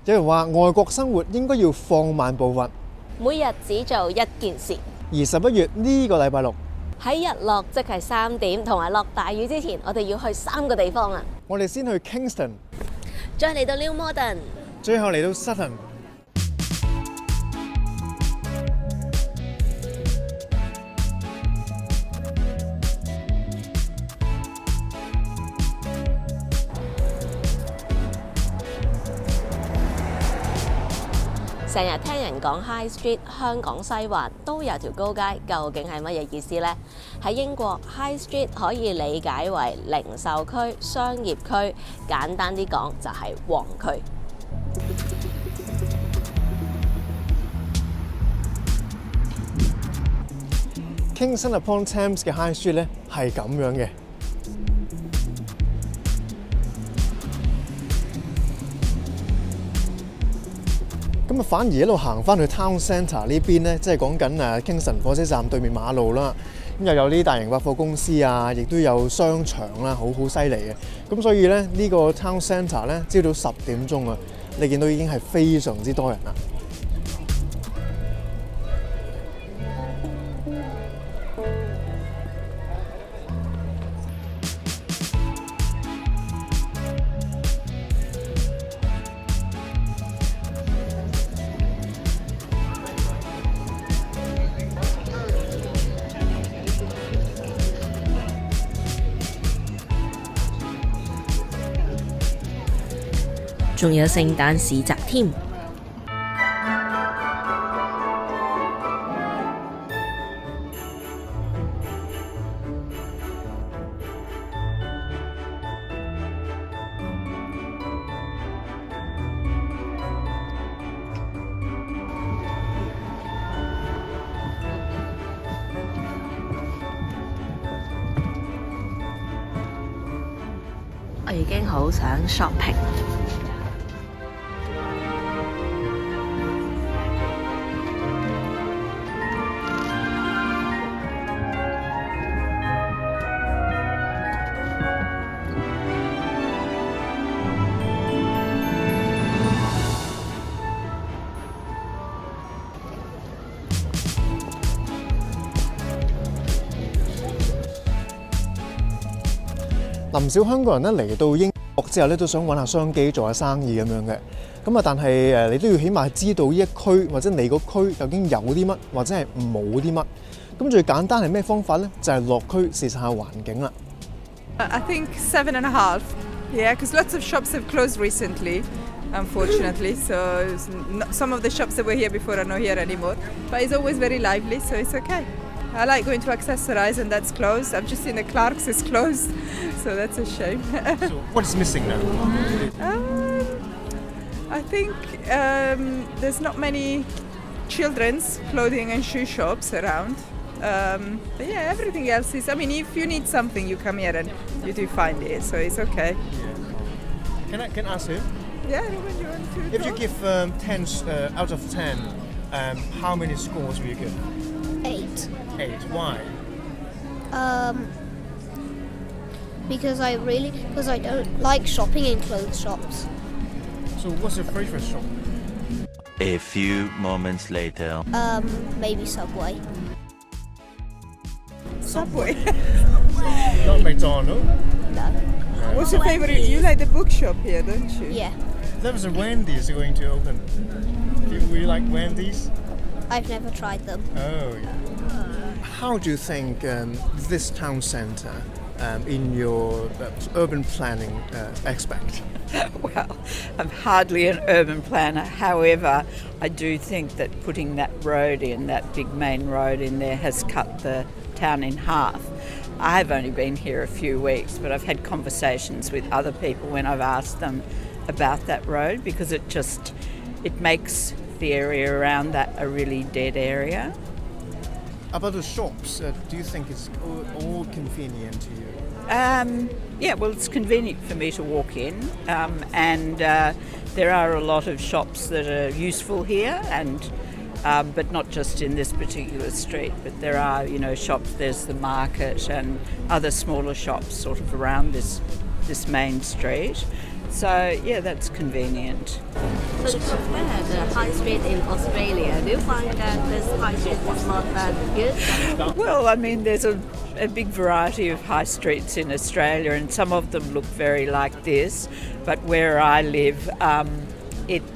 有人話外國生活應該要放慢步伐，每日只做一件事。而11月呢個禮拜六喺日落即係3點同埋落大雨之前，我哋要去3個地方啊！我哋先去 Kingston， 再嚟到 New Malden， 最後嚟到 Sutton。成日聽人講 High Street， 香港西環都有條高街，究竟係乜嘢意思呢？喺英國 High Street 可以理解為零售區、商業區，簡單啲講就係旺區。Kingston upon Thames 嘅 High Street 咧係咁樣嘅。咁啊，反而一路行翻去 Town Centre 呢邊咧，即係講緊Kingston 火車站對面馬路啦。咁又有啲大型百貨公司啊，亦都有商場啦，好犀利嘅。咁所以咧，呢個 Town Centre 咧，朝早10點鐘啊，你見到已經係非常之多人啦。仲有聖誕市集添。我已經好想 shopping。唔少香港人咧嚟到英國之後咧，都想揾下商機做下生意咁樣嘅。咁啊，但係你都要起碼知道呢一區或者你個區究竟有啲乜，或者係冇啲乜。咁最簡單係咩方法咧？就係落區視察下環境啦。I think 7.5. Yeah, because lots of shops have closed recently, unfortunately. So some of the shops that were here before are not here anymore. But it's always very lively, so it's okay. I like going to Accessorize and that's closed. I've just seen the Clark's is closed, so that's a shame. So what is missing now? I think there's not many children's clothing and shoe shops around. But yeah, everything else is, I mean, if you need something, you come here and you do find it, so it's okay. Can I ask you? Yeah, when you want to. If you give 10 out of 10, how many scores will you give? 8. 8. Why? Because I don't like shopping in clothes shops. So what's your favorite shop? A few moments later. Maybe Subway. Subway. Not McDonald's? No. What's your favorite? You like the bookshop here, don't you? Yeah. There was a Wendy's going to open. Will you like Wendy's? I've never tried them. Oh, yeah. How do you think this town centre in your urban planning aspect? Well, I'm hardly an urban planner. However, I do think that putting that road in, that big main road in there, has cut the town in half. I've only been here a few weeks, but I've had conversations with other people when I've asked them about that road, because it makes the area around that a really dead area. About the shops, do you think it's all convenient to you? Yeah, well, it's convenient for me to walk in, and there are a lot of shops that are useful here, and but not just in this particular street, but there are, shops, there's the market and other smaller shops sort of around this main street. So yeah, that's convenient. So to compare the high street in Australia, do you find that this high street is not that good? Well, I mean, there's a big variety of high streets in Australia, and some of them look very like this. But where I live,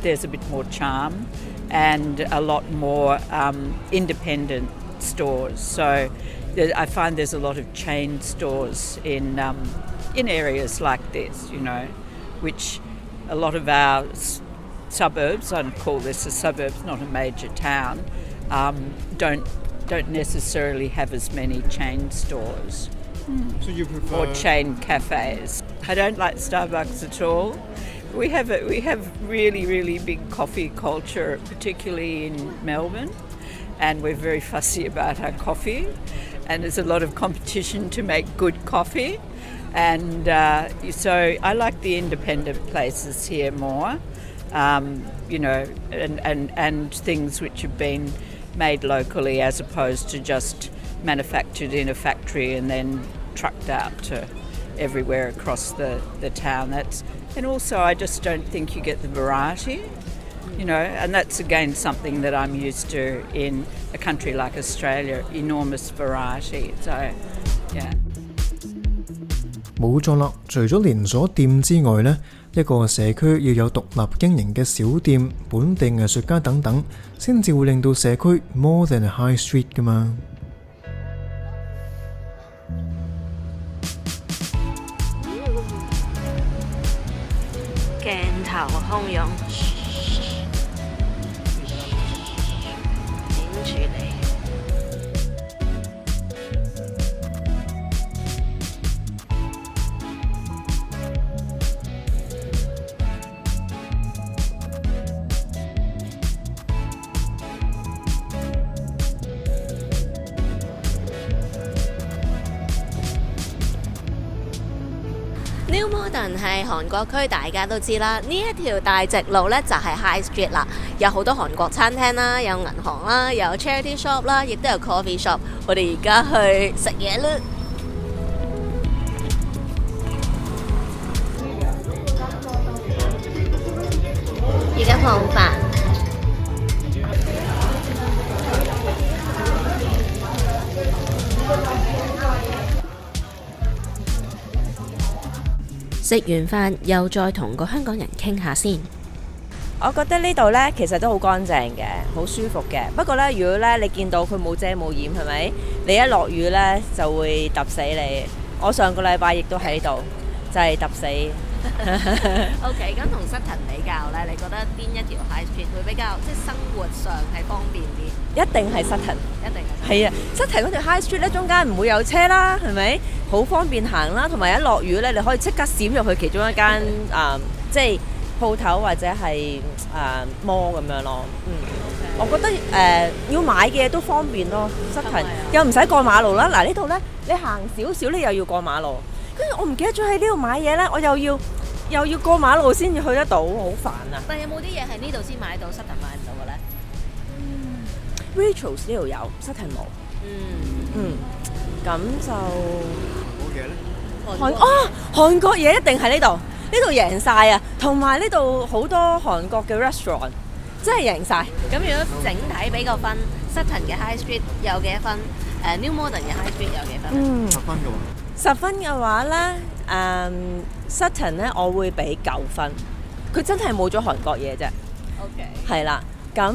there's a bit more charm and a lot more independent stores. So I find there's a lot of chain stores in areas like this, you know, which a lot of our suburbs, I'd call this a suburb, not a major town, don't necessarily have as many chain stores. So you prefer... Or chain cafes. I don't like Starbucks at all. We have really, really big coffee culture, particularly in Melbourne, and we're very fussy about our coffee, and there's a lot of competition to make good coffee, and so I like the independent places here more, you know, and things which have been made locally as opposed to just manufactured in a factory and then trucked out to everywhere across the town. And also I just don't think you get the variety, you know, and that's again something that I'm used to in a country like Australia, enormous variety. So, yeah. 冇錯啦，除咗連鎖店之外呢，一個社區要有獨立經營嘅小店、本地藝術家等等，先至會令到社區 more than a high street 㗎嘛。鏡頭洶湧，影住你。New Malden 係韓國區，大家都知啦。呢一條大直路呢，就係 High Street 啦，有好多韓國餐廳啦，有銀行啦，有 charity shop 啦，亦都有 coffee shop。我哋而家去食嘢啦。而家放飯。食完飯又再同個香港人傾下先。我覺得呢度呢，其實都好乾淨嘅，好舒服嘅。不過呢，如果呢你見到佢冇遮冇掩，係咪？你一落雨呢，就會揼死你。我上個禮拜亦都喺度，就係揼死。OK， 咁同 Sutton 比較呢，你覺得邊一條 High Street 會比較即係生活上係方便啲？一定係 Sutton， 一定係。係啊，Sutton嗰條 High Street 咧，中間唔會有車啦，係咪？好方便行啦，同埋一落雨咧，你可以即刻閃入去其中一間即係鋪頭或者係mall 咁樣咯。我覺得要買嘅嘢都方便咯，Sutton又唔使過馬路啦。嗱呢度咧，你行少少你又要過馬路，跟住我唔記得咗喺呢度買嘢咧，我又要過馬路先至去得到，好煩啊！但係有冇啲嘢係呢度先買到，Sutton買唔到嘅咧？Rachel's 呢度有，Sutton冇。咁就韓國嘢一定係呢度，呢度贏晒啊！同埋呢度好多韓國嘅 restaurant， 真係贏晒。咁如果整體俾個分 ，Sutton 嘅 High Street 有幾多分？New Malden 嘅 High Street 有幾分？10分嘅話，10分嘅話咧，Sutton 咧我會俾9分，佢真係冇咗韓國嘢啫。OK， 係啦，咁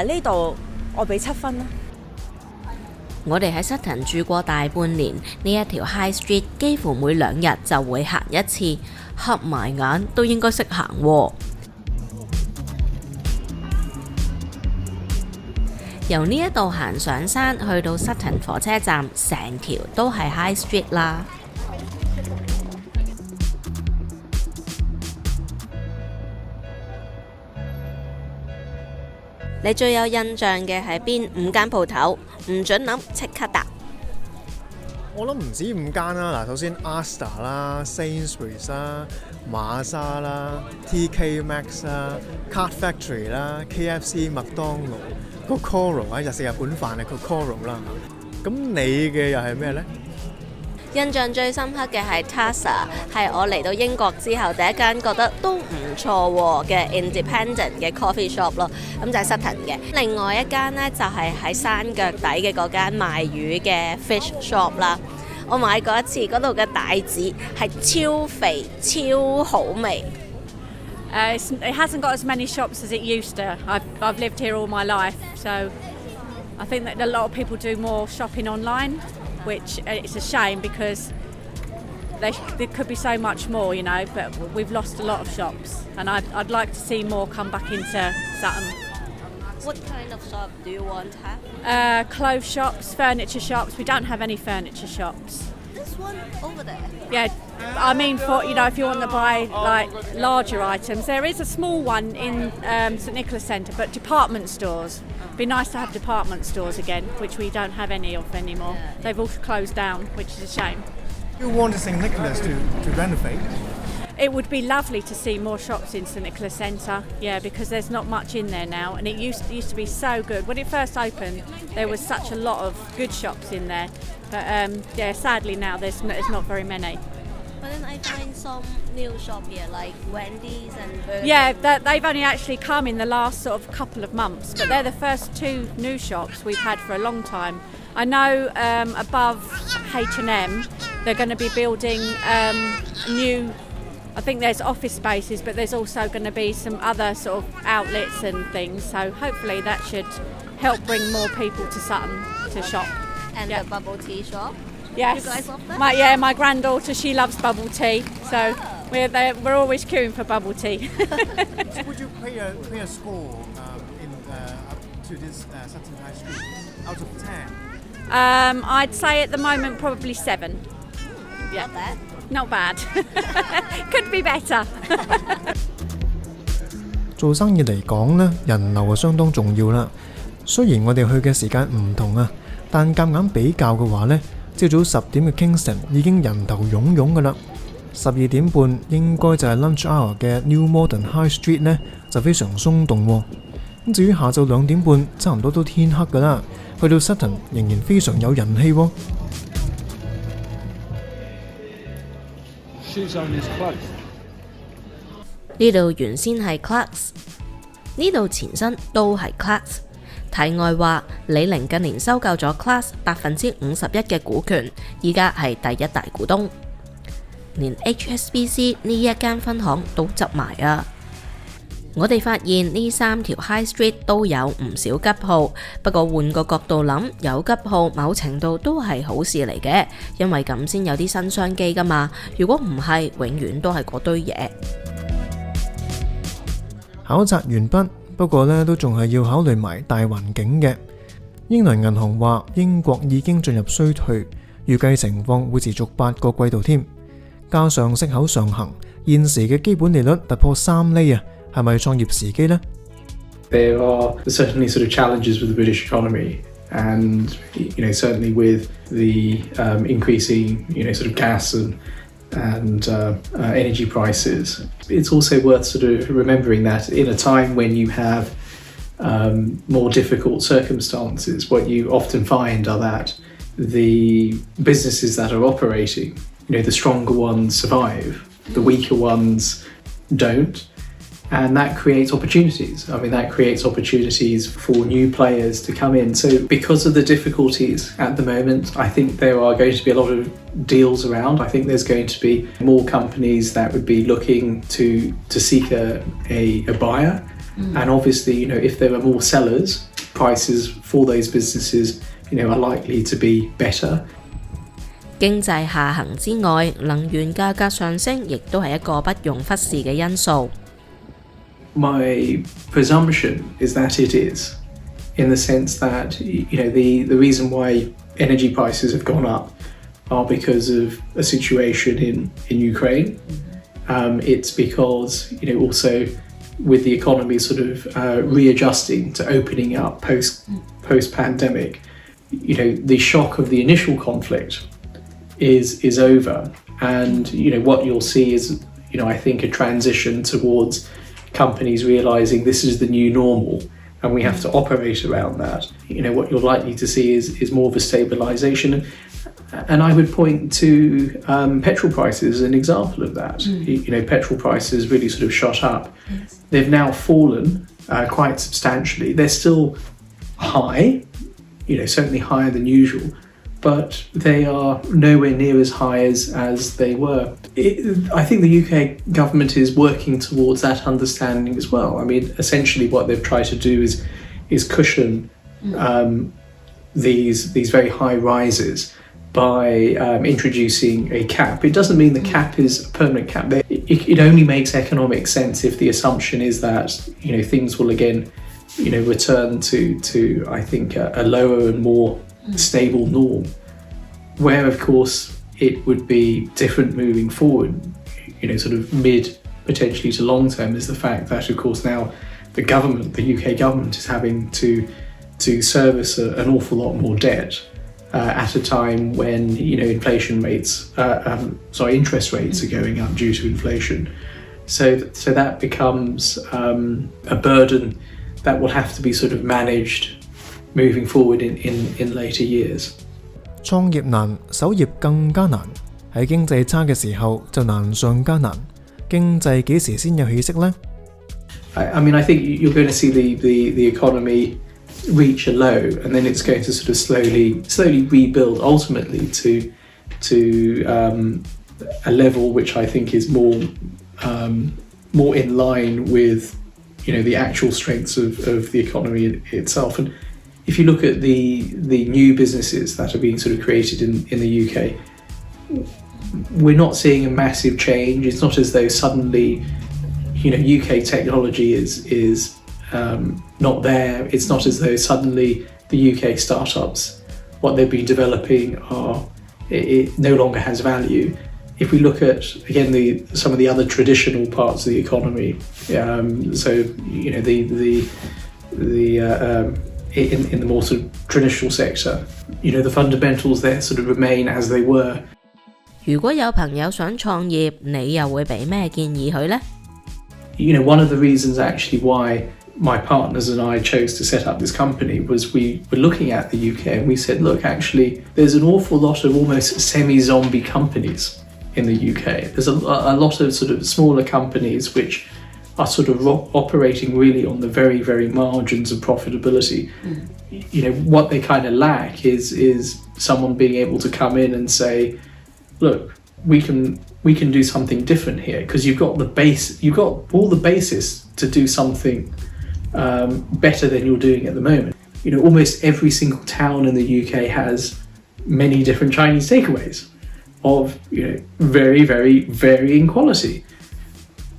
呢度我俾7分啦。我哋喺 Sutton 住過大半年，呢一條 High Street 幾乎每2日就會行一次，合埋眼都應該識行喎。由呢一度行上山去到 Sutton 火車站，成條都係 High Street 啦。你最有印象嘅係邊5間鋪頭？唔准諗，即刻答。我諗唔止5間啦。嗱，首先 Asda 啦、Sainsbury's 啦、馬莎啦、TK Maxx 啦、Card Factory 啦、KFC、麥當勞、Kokoro 日式日本飯係 Kokoro 啦。咁你嘅又係咩呢？印象最深刻嘅係 Tasa， 係我嚟到英國之後第一間覺得都唔錯嘅 independent 嘅 coffee shop 咯，咁就係 Sutton 嘅。另外一間呢，就係喺山腳底嘅嗰間賣魚嘅 fish shop 啦。我買過一次，嗰度嘅帶子係超肥超好味。It hasn't got as many shops as it used to. I've lived here all my life, so I think that a lot of people do more shopping online, which it's a shame because there could be so much more, you know, but we've lost a lot of shops, and I'd like to see more come back into Sutton. What kind of shop do you want to have? Clothes shops, furniture shops. We don't have any furniture shops. This one over there. Yeah, I mean, for you know, if you want to buy like larger items, there is a small one in St Nicholas Centre, but department stores. It'd be nice to have department stores again, which we don't have any of anymore. They've all closed down, which is a shame. You want St Nicholas to renovate? It would be lovely to see more shops in St Nicholas Centre, yeah, because there's not much in there now, and it used to be so good. When it first opened, there was such a lot of good shops in there, but yeah, sadly now there's not very many. But then I find some new shop here, like Wendy's and Burger. Yeah, they've only actually come in the last sort of couple of months, but they're the first two new shops we've had for a long time. I know above H&M, they're going to be building new. I think there's office spaces, but there's also going to be some other sort of outlets and things. So hopefully that should help bring more people to Sutton to shop. And yeah. the bubble tea shop. Yes. You guys love that? My granddaughter, she loves bubble tea, so we're always queuing for bubble tea. Would you pay a score up to this Sutton High Street out of 10? I'd say at the moment probably 7. Yeah. Not bad. Not bad. Could be better. 做生意嚟講呢，人流係相當重要啦。雖然我哋去嘅時間唔同啊，但夾硬比較嘅話呢，朝早10點嘅 Kingston 已經人頭湧湧㗎啦。12點半應該就係 lunch hour 嘅 New Malden High Street 呢，就非常鬆動喎。咁至於下晝2點半，差唔多都天黑㗎啦。去到 Sutton 仍然非常有人氣喎。呢度原先係 Clarks， 呢度前身都係 Clarks。題外話，李寧近年收購咗 Clarks 51%嘅股權，依家係第一大股東。連 HSBC 呢一間分行都執埋啊！我哋發現呢3條 High Street 都有唔少吉鋪，不過換個角度諗，有吉鋪某程度都係好事嚟嘅，因為咁先有啲新商機㗎嘛。如果唔係，永遠都係嗰堆嘢。考察完畢，不過呢都仲係要考慮埋大環境嘅。英倫銀行話英國已經進入衰退，預計情況會持續8個季度添。加上息口上行，現時嘅基本利率突破3厘啊！係咪創業時機呢？ There are certainly sort of challenges with the British economy, and certainly with the increasing sort of gas and energy prices. It's also worth sort of remembering that in a time when you have more difficult circumstances, what you often find are that the businesses that are operating, the stronger ones survive, the weaker ones don't. And that creates opportunities. I mean, that creates opportunities for new players to come in. So because of the difficulties at the moment, I think there are going to be a lot of deals around. I think there's going to be more companies that would be looking to seek a buyer. And obviously, if there are more sellers, prices for those businesses, are likely to be better. 經濟下行之外，能源價格上升亦都係一個不容忽視嘅因素。My presumption is that it is, in the sense that the reason why energy prices have gone up are because of a situation in Ukraine. It's because also with the economy sort of readjusting to opening up post pandemic, the shock of the initial conflict is over, and what you'll see is I think a transition towards companies realizing this is the new normal and we have to operate around that. What you're likely to see is more of a stabilization, And I would point to petrol prices as an example of that. Petrol prices really sort of shot up. Yes. They've now fallen quite substantially. They're still high, certainly higher than usual, but they are nowhere near as high as they were. I think the UK government is working towards that understanding as well. I mean, essentially what they've tried to do is cushion these very high rises by introducing a cap. It doesn't mean the cap is a permanent cap. It only makes economic sense if the assumption is that things will again return to I think a lower and more stable norm, where of course it would be different moving forward, sort of mid potentially to long term, is the fact that of course now the UK government is having to service an awful lot more debt at a time when interest rates are going up due to inflation. So that becomes a burden that will have to be sort of managed moving forward in later years. 創業難，守業更加難。喺經濟差嘅時候就難上加難。經濟幾時先有起色呢？ I mean, I think you're going to see the economy reach a low, and then it's going to sort of slowly rebuild ultimately to a level which I think is more in line with the actual strengths of the economy itself. And if you look at the new businesses that are being sort of created in the UK, we're not seeing a massive change. It's not as though suddenly UK technology is not there. It's not as though suddenly the UK startups, what they've been developing, it no longer has value. If we look at again some of the other traditional parts of the economy, in the more sort of traditional sector, the fundamentals there sort of remain as they were. 如果有朋友想創業，你又會俾咩建議佢呢？ One of the reasons actually why my partners and I chose to set up this company was we were looking at the UK and we said, look, actually, there's an awful lot of almost semi-zombie companies in the UK. There's a lot of sort of smaller companies which are sort of operating really on the very, very margins of profitability. What they kind of lack is someone being able to come in and say, look, we can do something different here, because you've got all the basis to do something better than you're doing at the moment. Almost every single town in the UK has many different Chinese takeaways of very, very varying quality.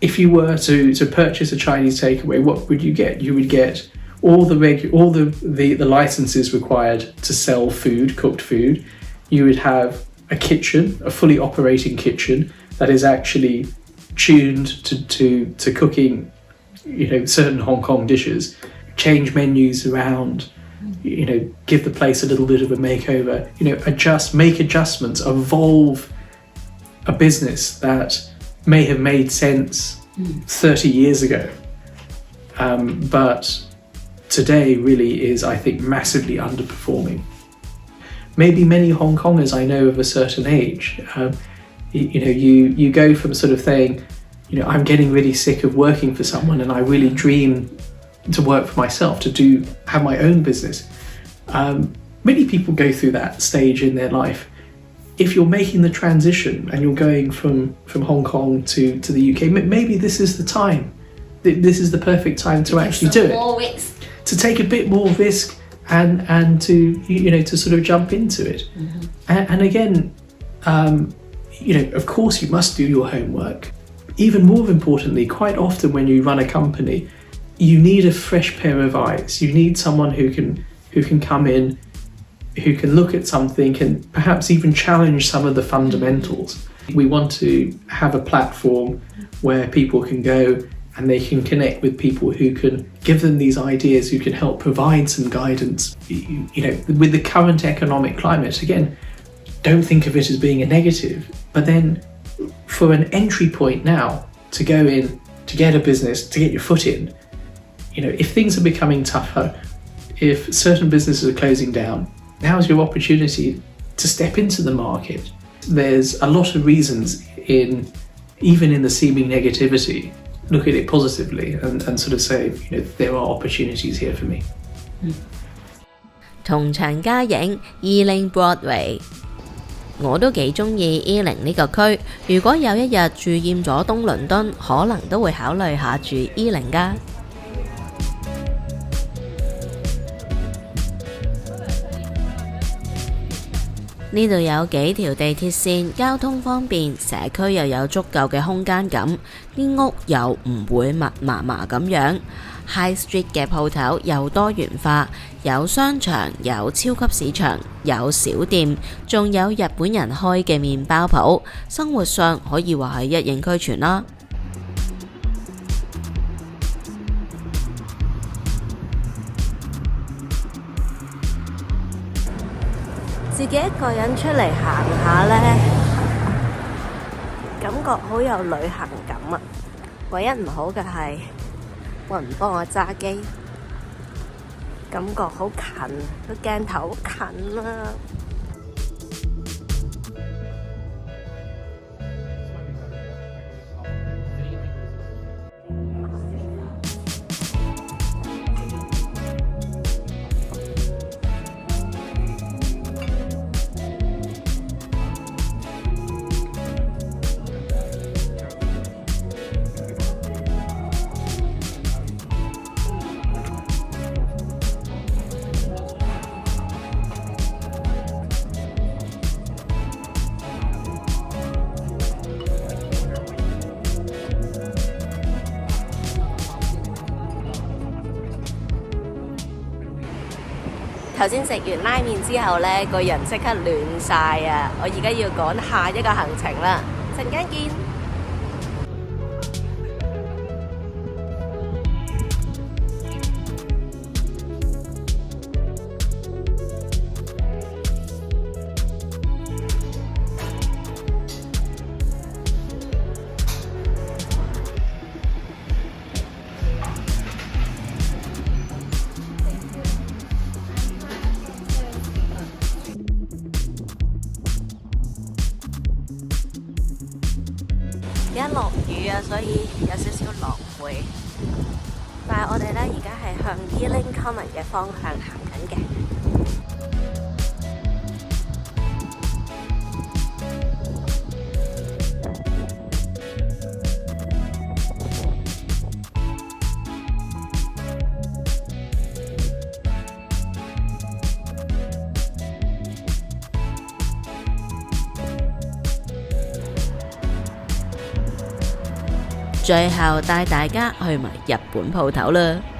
If you were to purchase a Chinese takeaway, what would you get? You would get all the licenses required to sell food, cooked food. You would have a kitchen, a fully operating kitchen that is actually tuned to cooking, certain Hong Kong dishes. Change menus around, give the place a little bit of a makeover. Make adjustments, evolve a business that may have made sense 30 years ago, but today really is, I think, massively underperforming. Maybe many Hong Kongers I know of a certain age, you go from sort of saying, I'm getting really sick of working for someone and I really dream to work for myself, have my own business. Many people go through that stage in their life. If you're making the transition and you're going from Hong Kong to the UK, maybe this is the time. This is the perfect time to actually do it. To take a bit more risk and to sort of jump into it. And again, of course you must do your homework. Even more importantly, quite often when you run a company, you need a fresh pair of eyes. You need someone who can come in, who can look at something and perhaps even challenge some of the fundamentals. We want to have a platform where people can go and they can connect with people who can give them these ideas, who can help provide some guidance. With the current economic climate, again, don't think of it as being a negative, but then for an entry point now to go in, to get a business, to get your foot in, if things are becoming tougher, if certain businesses are closing down, now's your opportunity to step into the market. There's a lot of reasons even in the seeming negativity, look at it positively and sort of say, there are opportunities here for me. 同場加映 Ealing Broadway， 我都幾鍾意 Ealing 呢個區。如果有一日住厭咗東倫敦，可能都會考慮下住 Ealing 㗎。呢度有幾條地鐵線，交通方便，社區又有足夠嘅空間感，啲屋又唔會密麻麻咁樣。High Street 嘅鋪頭又多元化，有商場，有超級市場，有小店，仲有日本人開嘅麵包鋪，生活上可以話係一應俱全啦。自己一個人出嚟行下呢，感覺好有旅行感啊！唯一唔好嘅係冇人幫我揸機，感覺好近，個鏡頭好近啊！頭先食完拉麵之後呢，個人即刻暖晒啊！我而家要趕下一個行程啦，陣間見。而家落雨啊，所以有少少狼狽。但係我哋呢，而家係向 Ealing Common 嘅方向行緊嘅。最後帶大家去埋日本鋪頭啦〜